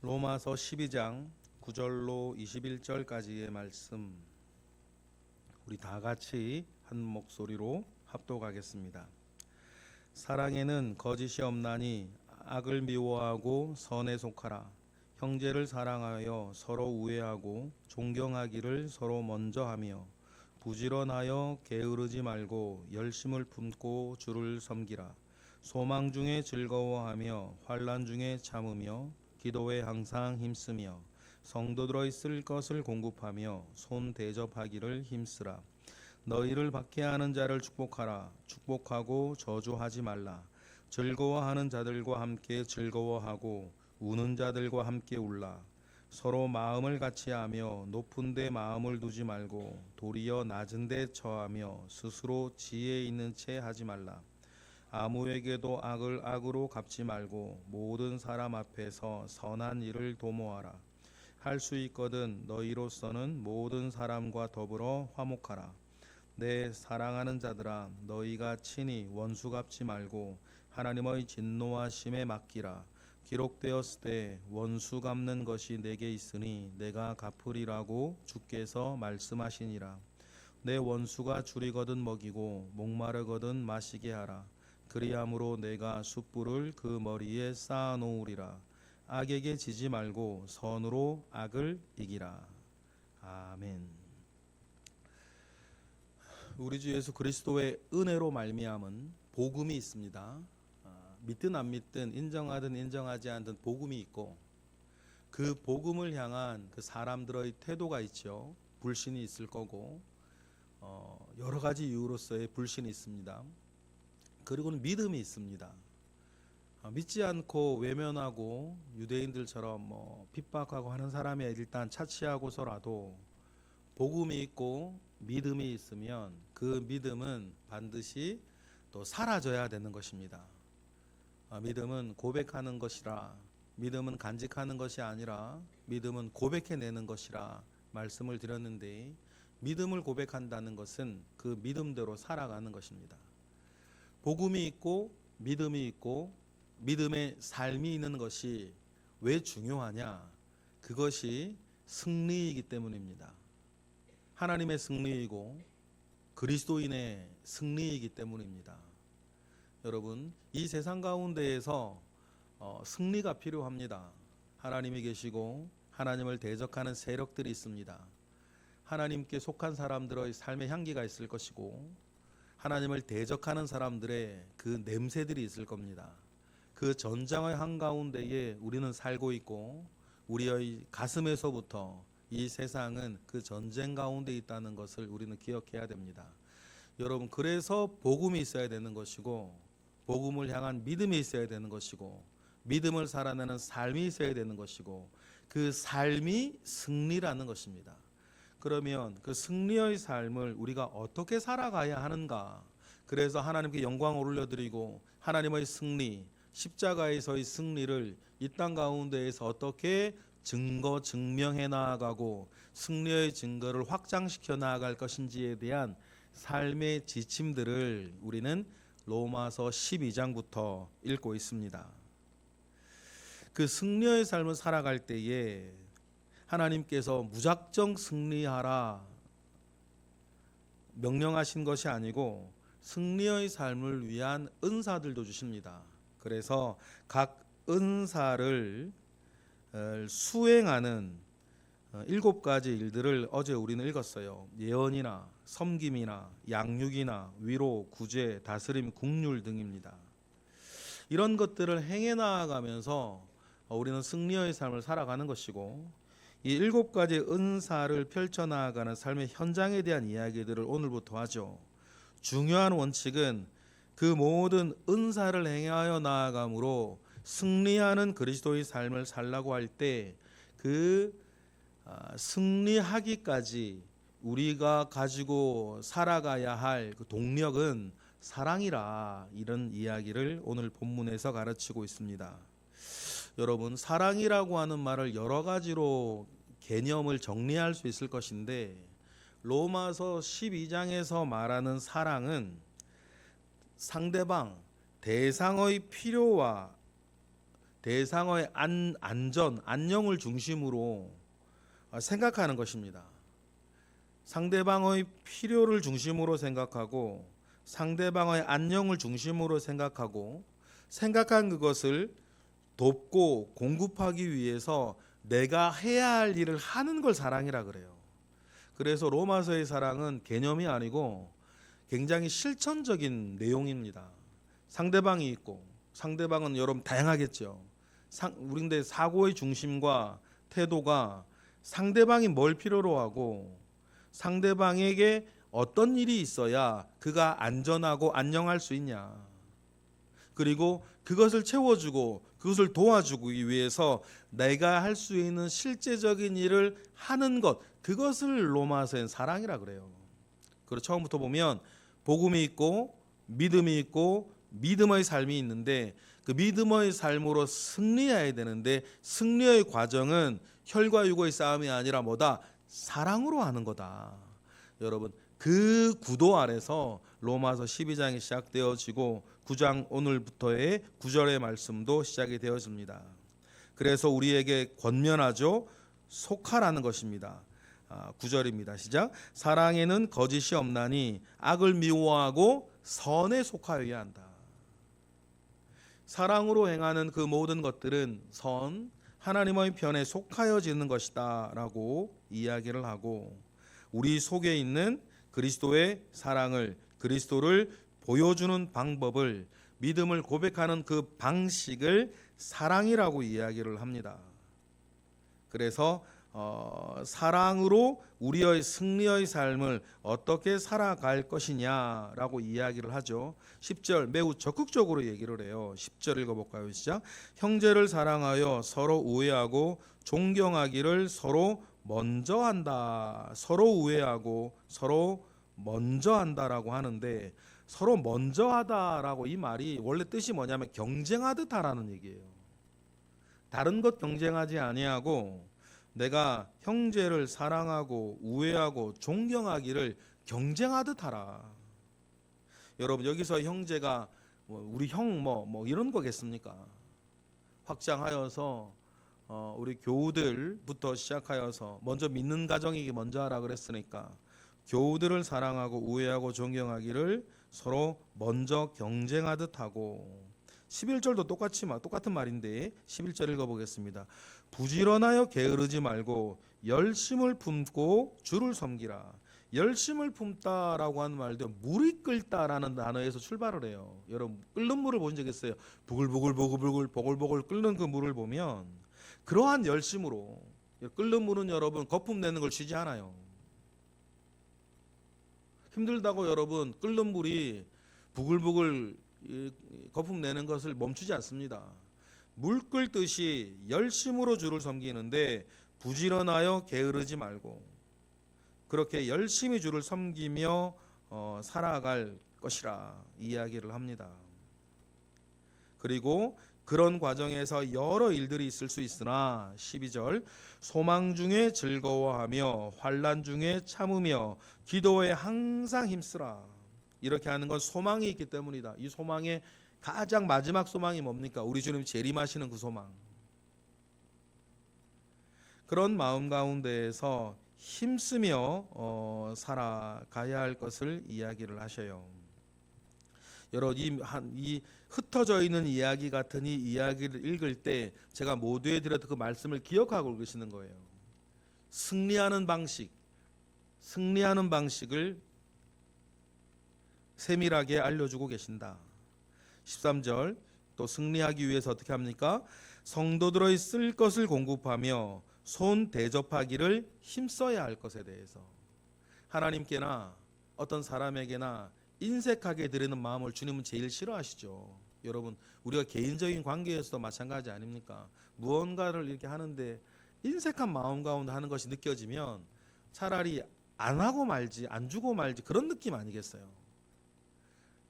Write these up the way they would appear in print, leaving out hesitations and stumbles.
로마서 12장 9절로 21절까지의 말씀, 우리 다 같이 한 목소리로 합독하겠습니다. 사랑에는 거짓이 없나니 악을 미워하고 선에 속하라. 형제를 사랑하여 서로 우애하고 존경하기를 서로 먼저 하며 부지런하여 게으르지 말고 열심을 품고 주를 섬기라. 소망 중에 즐거워하며 환난 중에 참으며 기도에 항상 힘쓰며 성도들어 있을 것을 공급하며 손 대접하기를 힘쓰라. 너희를 박해하는 자를 축복하라. 축복하고 저주하지 말라. 즐거워하는 자들과 함께 즐거워하고 우는 자들과 함께 울라. 서로 마음을 같이하며 높은 데 마음을 두지 말고 도리어 낮은 데 처하며 스스로 지혜 있는 채 하지 말라. 아무에게도 악을 악으로 갚지 말고 모든 사람 앞에서 선한 일을 도모하라. 할 수 있거든 너희로서는 모든 사람과 더불어 화목하라. 내 사랑하는 자들아, 너희가 친히 원수 갚지 말고 하나님의 진노하심에 맡기라. 기록되었을 때 원수 갚는 것이 내게 있으니 내가 갚으리라고 주께서 말씀하시니라. 내 원수가 줄이거든 먹이고 목마르거든 마시게 하라. 그리함으로 내가 숯불을 그 머리에 쌓아 놓으리라. 악에게 지지 말고 선으로 악을 이기라. 아멘. 우리 주 예수 그리스도의 은혜로 말미암은 복음이 있습니다. 믿든 안 믿든 인정하든 인정하지 않든 복음이 있고, 그 복음을 향한 그 사람들의 태도가 있죠. 불신이 있을 거고, 여러 가지 이유로서의 불신이 있습니다. 그리고는 믿음이 있습니다. 믿지 않고 외면하고 유대인들처럼 핍박하고 하는 사람이 일단 차치하고서라도 복음이 있고 믿음이 있으면 그 믿음은 반드시 또 사라져야 되는 것입니다. 믿음은 고백하는 것이라, 믿음은 간직하는 것이 아니라 믿음은 고백해내는 것이라 말씀을 드렸는데, 믿음을 고백한다는 것은 그 믿음대로 살아가는 것입니다. 복음이 있고 믿음이 있고 믿음의 삶이 있는 것이 왜 중요하냐? 그것이 승리이기 때문입니다. 하나님의 승리이고 그리스도인의 승리이기 때문입니다. 여러분, 이 세상 가운데에서 승리가 필요합니다. 하나님이 계시고 하나님을 대적하는 세력들이 있습니다. 하나님께 속한 사람들의 삶의 향기가 있을 것이고, 하나님을 대적하는 사람들의 그 냄새들이 있을 겁니다. 그 전장의 한가운데에 우리는 살고 있고, 우리의 가슴에서부터 이 세상은 그 전쟁 가운데 있다는 것을 우리는 기억해야 됩니다. 여러분, 그래서 복음이 있어야 되는 것이고, 복음을 향한 믿음이 있어야 되는 것이고, 믿음을 살아내는 삶이 있어야 되는 것이고, 그 삶이 승리라는 것입니다. 그러면 그 승리의 삶을 우리가 어떻게 살아가야 하는가? 그래서 하나님께 영광을 올려드리고 하나님의 승리, 십자가에서의 승리를 이 땅 가운데에서 어떻게 증명해 나아가고 승리의 증거를 확장시켜 나아갈 것인지에 대한 삶의 지침들을 우리는 로마서 12장부터 읽고 있습니다. 그 승리의 삶을 살아갈 때에 하나님께서 무작정 승리하라 명령하신 것이 아니고 승리의 삶을 위한 은사들도 주십니다. 그래서 각 은사를 수행하는 7가지 일들을 어제 우리는 읽었어요. 예언이나 섬김이나 양육이나 위로, 구제, 다스림, 국률 등입니다. 이런 것들을 행해 나아가면서 우리는 승리의 삶을 살아가는 것이고, 이 7가지 은사를 펼쳐나가는 삶의 현장에 대한 이야기들을 오늘부터 하죠. 중요한 원칙은 그 모든 은사를 행하여 나아감으로 승리하는 그리스도의 삶을 살라고 할 때 그 승리하기까지 우리가 가지고 살아가야 할 그 동력은 사랑이라, 이런 이야기를 오늘 본문에서 가르치고 있습니다. 여러분, 사랑이라고 하는 말을 여러 가지로 개념을 정리할 수 있을 것인데, 로마서 12장에서 말하는 사랑은 상대방, 대상의 필요와 대상의 안전, 안녕을 중심으로 생각하는 것입니다. 상대방의 필요를 중심으로 생각하고 상대방의 안녕을 중심으로 생각하고 생각한 그것을 돕고 공급하기 위해서 내가 해야 할 일을 하는 걸 사랑이라 그래요. 그래서 로마서의 사랑은 개념이 아니고 굉장히 실천적인 내용입니다. 상대방이 있고 상대방은 여러분 다양하겠죠. 우리인데 사고의 중심과 태도가 상대방이 뭘 필요로 하고 상대방에게 어떤 일이 있어야 그가 안전하고 안녕할 수 있냐. 그리고 그것을 채워주고 그것을 도와주기 위해서 내가 할 수 있는 실제적인 일을 하는 것, 그것을 로마서엔 사랑이라 그래요. 그리고 처음부터 보면 복음이 있고 믿음이 있고 믿음의 삶이 있는데 그 믿음의 삶으로 승리해야 되는데 승리의 과정은 혈과 육의 싸움이 아니라 뭐다? 사랑으로 하는 거다. 여러분, 그 구도 아래서 로마서 12장이 시작되어지고 9장 오늘부터의 9절의 말씀도 시작이 되어집니다. 그래서 우리에게 권면하죠. 속하라는 것입니다. 9절입니다. 시작. 사랑에는 거짓이 없나니 악을 미워하고 선에 속하여야 한다. 사랑으로 행하는 그 모든 것들은 선, 하나님의 편에 속하여지는 것이다 라고 이야기를 하고 우리 속에 있는 그리스도의 사랑을, 그리스도를 보여주는 방법을, 믿음을 고백하는 그 방식을 사랑이라고 이야기를 합니다. 그래서 사랑으로 우리의 승리의 삶을 어떻게 살아갈 것이냐라고 이야기를 하죠. 10절 매우 적극적으로 얘기를 해요. 10절 읽어볼까요? 시작. 형제를 사랑하여 서로 우애하고 존경하기를 서로 먼저 한다. 서로 우애하고 서로 먼저 한다라고 하는데 서로 먼저 하다라고 이 말이 원래 뜻이 뭐냐면 경쟁하듯 하라는 얘기예요. 다른 것 경쟁하지 아니하고 내가 형제를 사랑하고 우애하고 존경하기를 경쟁하듯 하라. 여러분 여기서 형제가 우리 형 뭐 이런 거겠습니까? 확장하여서 우리 교우들부터 시작하여서 먼저 믿는 가정이기 먼저 하라 그랬으니까 교우들을 사랑하고 우애하고 존경하기를 서로 먼저 경쟁하듯 하고 11절도 똑같은 말인데 11절 읽어보겠습니다. 부지런하여 게으르지 말고 열심을 품고 주를 섬기라. 열심을 품다라고 하는 말도 물이 끓다라는 단어에서 출발을 해요. 여러분 끓는 물을 본 적 있어요? 보글보글 끓는 그 물을 보면 그러한 열심으로 끓는 물은 여러분 거품 내는 걸 쉬지 않아요. 힘들다고 여러분 끓는 물이 부글부글 거품 내는 것을 멈추지 않습니다. 물 끓듯이 열심으로 주를 섬기는데 부지런하여 게으르지 말고 그렇게 열심히 주를 섬기며 살아갈 것이라 이야기를 합니다. 그리고 그런 과정에서 여러 일들이 있을 수 있으나 12절 소망 중에 즐거워하며 환난 중에 참으며 기도에 항상 힘쓰라. 이렇게 하는 건 소망이 있기 때문이다. 이 소망의 가장 마지막 소망이 뭡니까? 우리 주님 재림하시는 그 소망. 그런 마음 가운데에서 힘쓰며 살아가야 할 것을 이야기를 하셔요. 여러분 이 흩어져 있는 이야기 같은 이 이야기를 읽을 때 제가 모두에 드렸던 그 말씀을 기억하고 읽으시는 거예요. 승리하는 방식을 세밀하게 알려주고 계신다. 13절 또 승리하기 위해서 어떻게 합니까? 성도들의 쓸 것을 공급하며 손 대접하기를 힘써야 할 것에 대해서 하나님께나 어떤 사람에게나 인색하게 드리는 마음을 주님은 제일 싫어하시죠. 여러분 우리가 개인적인 관계에서도 마찬가지 아닙니까? 무언가를 이렇게 하는데 인색한 마음 가운데 하는 것이 느껴지면 차라리 안 하고 말지 안 주고 말지 그런 느낌 아니겠어요?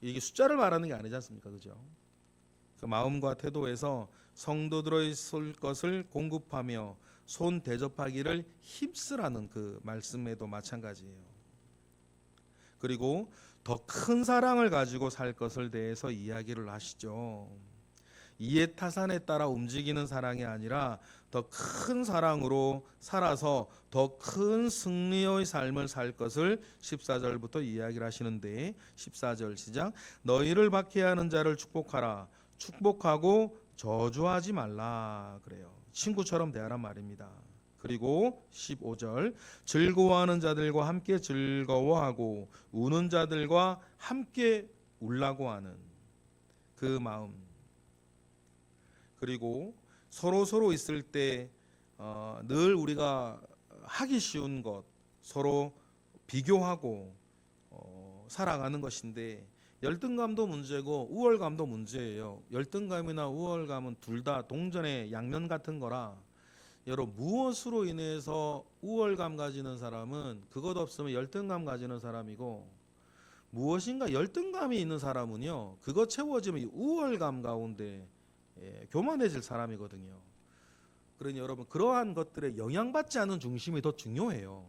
이게 숫자를 말하는 게 아니지 않습니까? 그죠? 그 마음과 태도에서 성도들의 쓸 것을 공급하며 손 대접하기를 힘쓰라는 그 말씀에도 마찬가지예요. 그리고 더 큰 사랑을 가지고 살 것을 대해서 이야기를 하시죠. 이해타산에 따라 움직이는 사랑이 아니라 더 큰 사랑으로 살아서 더 큰 승리의 삶을 살 것을 14절부터 이야기를 하시는데 14절 시작. 너희를 박해하는 자를 축복하라. 축복하고 저주하지 말라 그래요. 친구처럼 대하란 말입니다. 그리고 15절 즐거워하는 자들과 함께 즐거워하고 우는 자들과 함께 울라고 하는 그 마음. 그리고 서로 있을 때 늘 우리가 하기 쉬운 것 서로 비교하고 살아가는 것인데 열등감도 문제고 우월감도 문제예요. 열등감이나 우월감은 둘 다 동전의 양면 같은 거라 여러분 무엇으로 인해서 우월감 가지는 사람은 그것 없으면 열등감 가지는 사람이고 무엇인가 열등감이 있는 사람은요 그거 채워지면 이 우월감 가운데 교만해질 사람이거든요. 그러니 여러분 그러한 것들에 영향받지 않은 중심이 더 중요해요.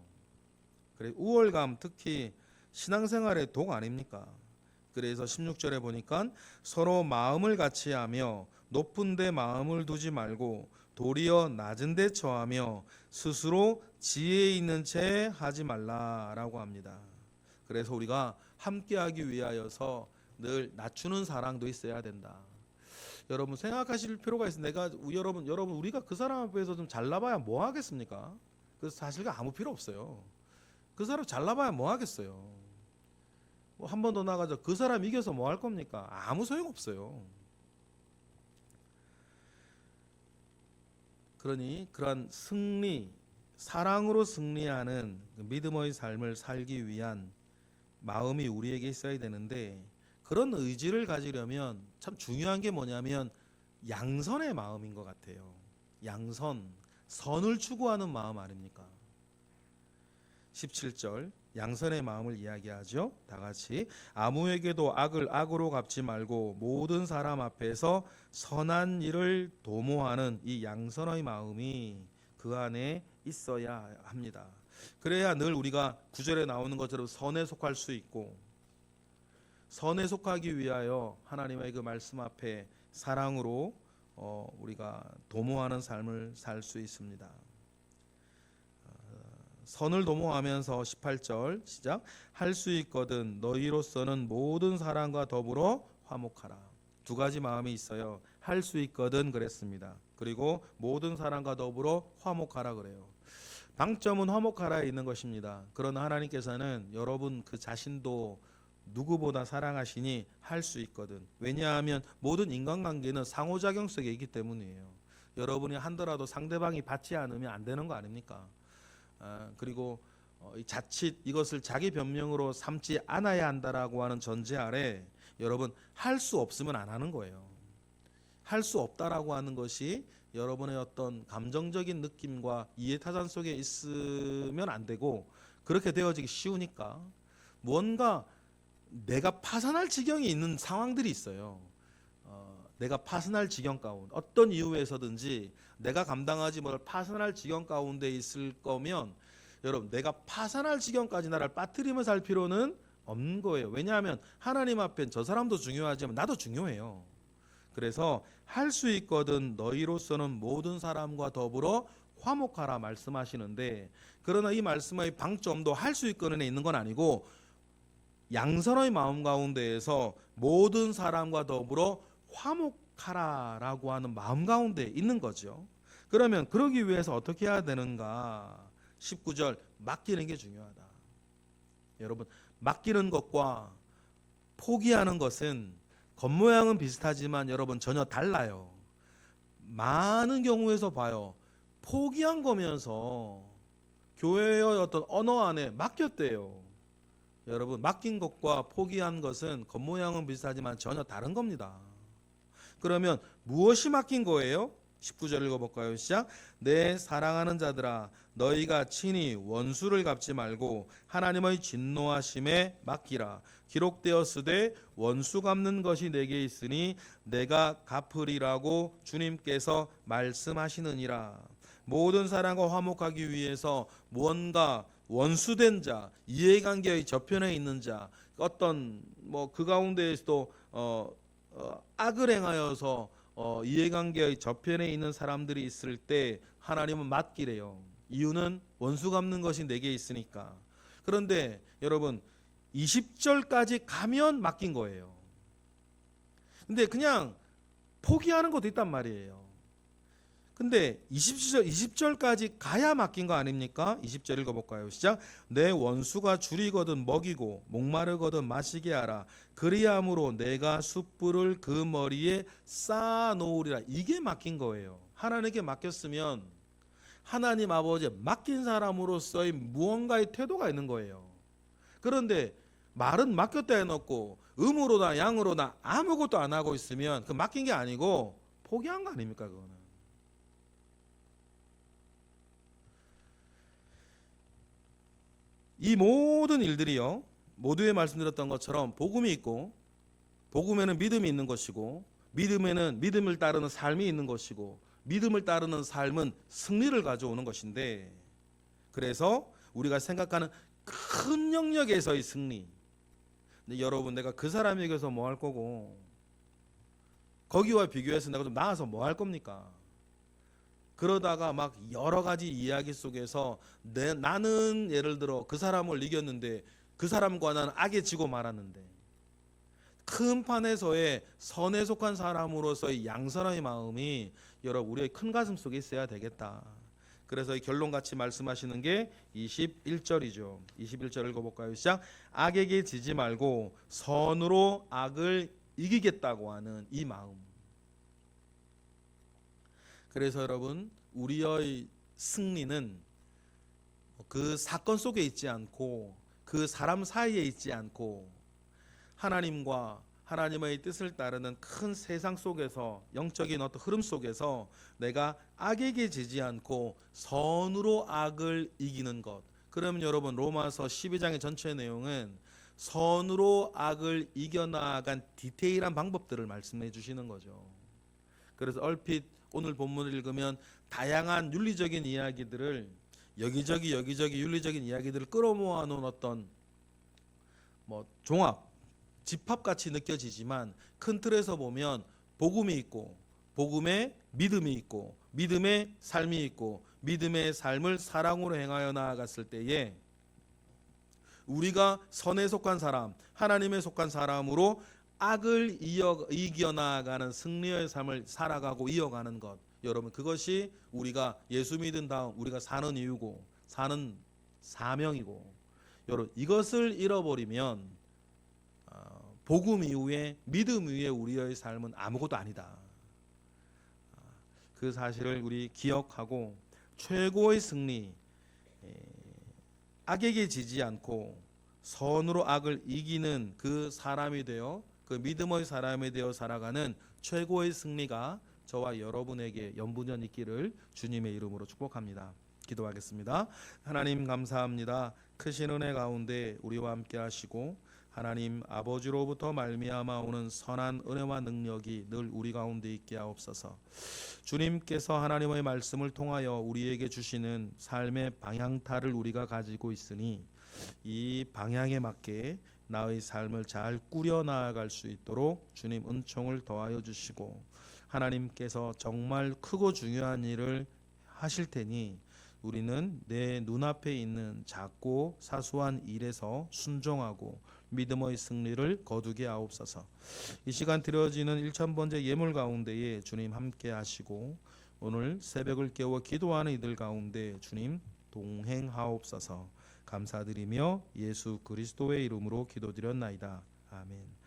그래 우월감 특히 신앙생활의 독 아닙니까? 그래서 16절에 보니까 서로 마음을 같이 하며 높은 데 마음을 두지 말고 도리어 낮은 데 처하며 스스로 지혜 있는 채 하지 말라라고 합니다. 그래서 우리가 함께하기 위하여서 늘 낮추는 사랑도 있어야 된다. 여러분 생각하실 필요가 있어요. 여러분 우리가 그 사람 앞에서 좀 잘나봐야 뭐 하겠습니까? 그 사실 아무 필요 없어요. 그 사람 잘나봐야 뭐 하겠어요? 뭐 한 번 더 나가자 그 사람 이겨서 뭐 할 겁니까? 아무 소용 없어요. 그러니 그러한 승리, 사랑으로 승리하는 믿음의 삶을 살기 위한 마음이 우리에게 있어야 되는데 그런 의지를 가지려면 참 중요한 게 뭐냐면 양선의 마음인 것 같아요. 양선, 선을 추구하는 마음 아닙니까? 17절 양선의 마음을 이야기하죠. 다 같이 아무에게도 악을 악으로 갚지 말고 모든 사람 앞에서 선한 일을 도모하는 이 양선의 마음이 그 안에 있어야 합니다. 그래야 늘 우리가 9절에 나오는 것처럼 선에 속할 수 있고 선에 속하기 위하여 하나님의 그 말씀 앞에 사랑으로 우리가 도모하는 삶을 살 수 있습니다. 선을 도모하면서 18절 시작 할 수 있거든 너희로서는 모든 사람과 더불어 화목하라. 두 가지 마음이 있어요. 할 수 있거든 그랬습니다. 그리고 모든 사람과 더불어 화목하라 그래요. 방점은 화목하라에 있는 것입니다. 그러나 하나님께서는 여러분 그 자신도 누구보다 사랑하시니 할 수 있거든. 왜냐하면 모든 인간관계는 상호작용 속에 있기 때문이에요. 여러분이 한더라도 상대방이 받지 않으면 안 되는 거 아닙니까? 그리고 자칫 이것을 자기 변명으로 삼지 않아야 한다라고 하는 전제 아래 여러분 할 수 없으면 안 하는 거예요. 할 수 없다라고 하는 것이 여러분의 어떤 감정적인 느낌과 이해타산 속에 있으면 안 되고 그렇게 되어지기 쉬우니까 뭔가 내가 파산할 지경이 있는 상황들이 있어요. 내가 파산할 지경 가운데 어떤 이유에서든지 내가 감당하지 못할 파산할 지경 가운데 있을 거면 여러분 내가 파산할 지경까지 나를 빠뜨리면서 할 필요는 없는 거예요. 왜냐하면 하나님 앞엔 저 사람도 중요하지만 나도 중요해요. 그래서 할 수 있거든 너희로서는 모든 사람과 더불어 화목하라 말씀하시는데 그러나 이 말씀의 방점도 할 수 있거든에 있는 건 아니고 양선의 마음 가운데에서 모든 사람과 더불어 화목하라라고 하는 마음 가운데 있는 거죠. 그러면 그러기 위해서 어떻게 해야 되는가? 19절 맡기는 게 중요하다. 여러분 맡기는 것과 포기하는 것은 겉모양은 비슷하지만 여러분 전혀 달라요. 많은 경우에서 봐요. 포기한 거면서 교회의 어떤 언어 안에 맡겼대요. 여러분 맡긴 것과 포기한 것은 겉모양은 비슷하지만 전혀 다른 겁니다. 그러면 무엇이 맡긴 거예요? 19절 읽어볼까요? 시작. 내 사랑하는 자들아 너희가 친히 원수를 갚지 말고 하나님의 진노하심에 맡기라. 기록되었으되 원수 갚는 것이 내게 있으니 내가 갚으리라고 주님께서 말씀하시느니라. 모든 사람과 화목하기 위해서 무언가 원수된 자, 이해관계의 저편에 있는 자, 어떤 그 가운데에서도 악을 행하여서 이해관계의 저편에 있는 사람들이 있을 때 하나님은 맡기래요. 이유는 원수 갚는 것이 내게 있으니까. 그런데 여러분 20절까지 가면 맡긴 거예요. 근데 그냥 포기하는 것도 있단 말이에요. 근데 20절까지 가야 맡긴 거 아닙니까? 20절 읽어볼까요? 시작. 내 원수가 줄이거든 먹이고 목마르거든 마시게 하라. 그리함으로 내가 숯불을 그 머리에 쌓아 놓으리라. 이게 맡긴 거예요. 하나님께 맡겼으면 하나님 아버지 맡긴 사람으로서의 무언가의 태도가 있는 거예요. 그런데 말은 맡겼다 해놓고 음으로나 양으로나 아무것도 안 하고 있으면 그 맡긴 게 아니고 포기한 거 아닙니까? 그거는. 이 모든 일들이요, 모두에 말씀드렸던 것처럼 복음이 있고, 복음에는 믿음이 있는 것이고, 믿음에는 믿음을 따르는 삶이 있는 것이고, 믿음을 따르는 삶은 승리를 가져오는 것인데, 그래서 우리가 생각하는 큰 영역에서의 승리. 근데 여러분, 내가 그 사람에게서 뭐 할 거고 거기와 비교해서 내가 좀 나아서 뭐 할 겁니까? 그러다가 막 여러 가지 이야기 속에서 나는 예를 들어 그 사람을 이겼는데 그 사람과 나는 악에 지고 말았는데, 큰 판에서의 선에 속한 사람으로서의 양선의 마음이 여러분 우리의 큰 가슴 속에 있어야 되겠다. 그래서 이 결론같이 말씀하시는 게 21절이죠. 21절 읽어볼까요? 시작. 악에게 지지 말고 선으로 악을 이기겠다고 하는 이 마음. 그래서 여러분 우리의 승리는 그 사건 속에 있지 않고 그 사람 사이에 있지 않고 하나님과 하나님의 뜻을 따르는 큰 세상 속에서, 영적인 어떤 흐름 속에서 내가 악에게 지지 않고 선으로 악을 이기는 것. 그러면 여러분 로마서 12장의 전체 내용은 선으로 악을 이겨나간 디테일한 방법들을 말씀해 주시는 거죠. 그래서 얼핏 오늘 본문을 읽으면 다양한 윤리적인 이야기들을 여기저기 윤리적인 이야기들을 끌어모아 놓은 어떤 종합 집합같이 느껴지지만, 큰 틀에서 보면 복음이 있고 복음에 믿음이 있고 믿음의 삶이 있고 믿음의 삶을 사랑으로 행하여 나아갔을 때에 우리가 선에 속한 사람, 하나님에 속한 사람으로 악을 이겨나가는 승리의 삶을 살아가고 이어가는 것, 여러분 그것이 우리가 예수 믿은 다음 우리가 사는 이유고 사는 사명이고, 여러분 이것을 잃어버리면 복음 이후에 믿음 위에 우리의 삶은 아무것도 아니다. 그 사실을 우리 기억하고 최고의 승리, 악에게 지지 않고 선으로 악을 이기는 그 사람이 되어, 그 믿음의 사람이 되어 살아가는 최고의 승리가 저와 여러분에게 연분연 있기를 주님의 이름으로 축복합니다. 기도하겠습니다. 하나님 감사합니다. 크신 은혜 가운데 우리와 함께 하시고 하나님 아버지로부터 말미암아 오는 선한 은혜와 능력이 늘 우리 가운데 있게 하옵소서. 주님께서 하나님의 말씀을 통하여 우리에게 주시는 삶의 방향타를 우리가 가지고 있으니 이 방향에 맞게 나의 삶을 잘 꾸려 나아갈 수 있도록 주님 은총을 더하여 주시고, 하나님께서 정말 크고 중요한 일을 하실 테니 우리는 내 눈앞에 있는 작고 사소한 일에서 순종하고 믿음의 승리를 거두게 하옵소서. 이 시간 드려지는 1000번째 예물 가운데에 주님 함께 하시고 오늘 새벽을 깨워 기도하는 이들 가운데 주님 동행하옵소서. 감사드리며 예수 그리스도의 이름으로 기도드렸나이다. 아멘.